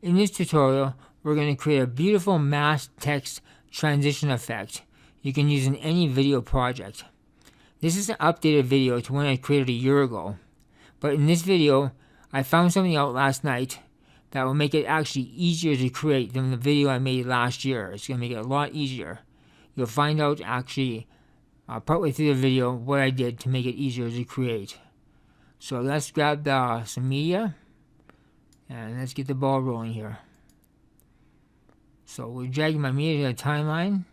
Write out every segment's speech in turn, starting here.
In this tutorial, we're going to create a beautiful mask text transition effect you can use in any video project. This is an updated video to one I created a year ago, but in this video, I found something out last night that will make it actually easier to create than the video I made last year. It's going to make it a lot easier. You'll find out actually partway through the video what I did to make it easier to create. So let's grab some media and let's get the ball rolling here. So we're dragging my media to the timeline,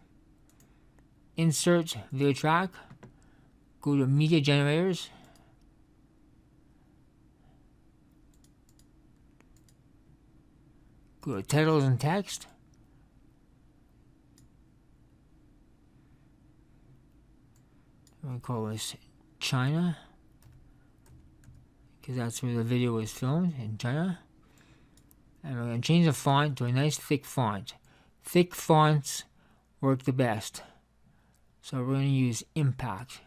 insert video track, go to media generators, go to titles and text, I'm going to call this China, because that's where the video was filmed, in China. And we're going to change the font to a nice thick font. Thick fonts work the best. So we're going to use Impact.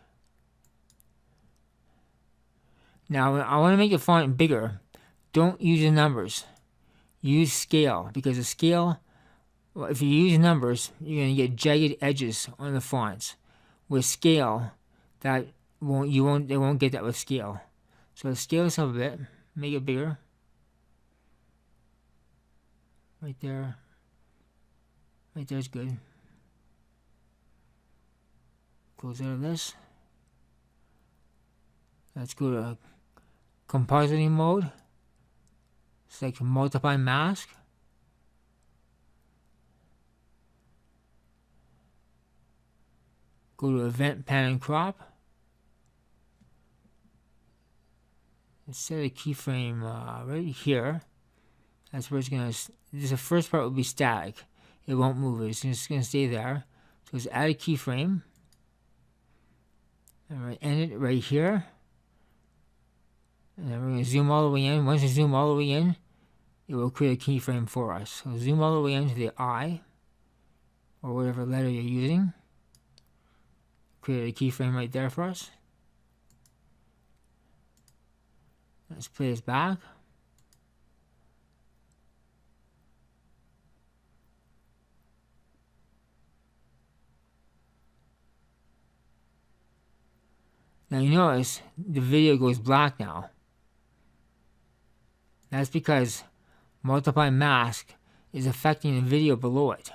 Now I want to make the font bigger. Don't use the numbers. Use scale, because the scale, well, if you use numbers, you're going to get jagged edges on the fonts. With scale, they won't get that with scale. So scale this up a bit, make it bigger. Right there. Right there's good. Close out of this. Let's go to compositing mode. Select multiply mask. Go to event pan and crop. Let's set a keyframe right here. That's where it's going to, the first part will be static. It won't move. It's just going to stay there. So let's add a keyframe. And end it right here. And then we're going to zoom all the way in. Once you zoom all the way in, it will create a keyframe for us. So zoom all the way into the I, or whatever letter you're using. Create a keyframe right there for us. Let's play this back. Now you notice the video goes black now. That's because multiply mask is affecting the video below it.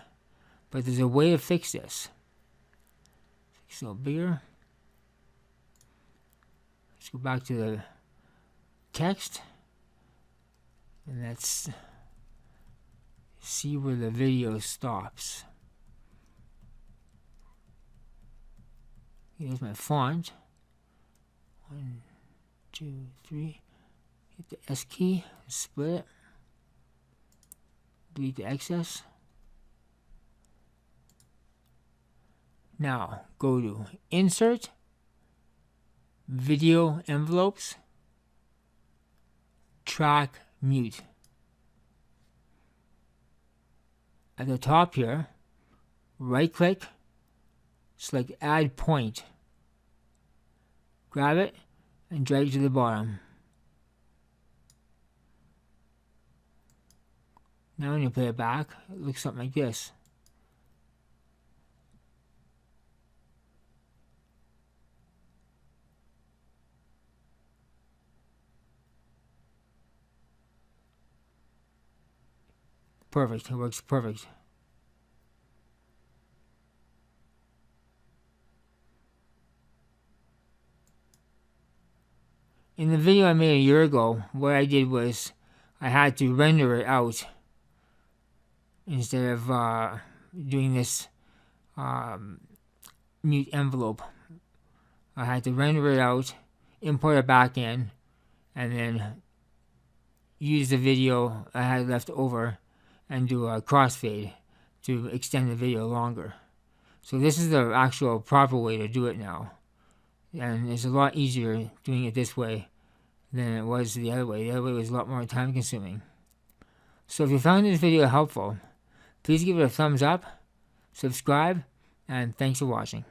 But there's a way to fix this. Fix it a little bigger. Let's go back to the text. And let's see where the video stops. Here's my font. 1, 2, 3. Hit the S key, split it. Delete the excess. Now go to Insert, Video Envelopes, Track Mute. At the top here, right click, select Add Point. Grab it and drag it to the bottom. Now when you play it back, it looks something like this. Perfect, it works perfect. In the video I made a year ago, what I did was I had to render it out instead of doing this mute envelope. I had to render it out, import it back in, and then use the video I had left over and do a crossfade to extend the video longer. So this is the actual proper way to do it now. And it's a lot easier doing it this way than it was the other way. The other way was a lot more time consuming. So if you found this video helpful, please give it a thumbs up, subscribe, and thanks for watching.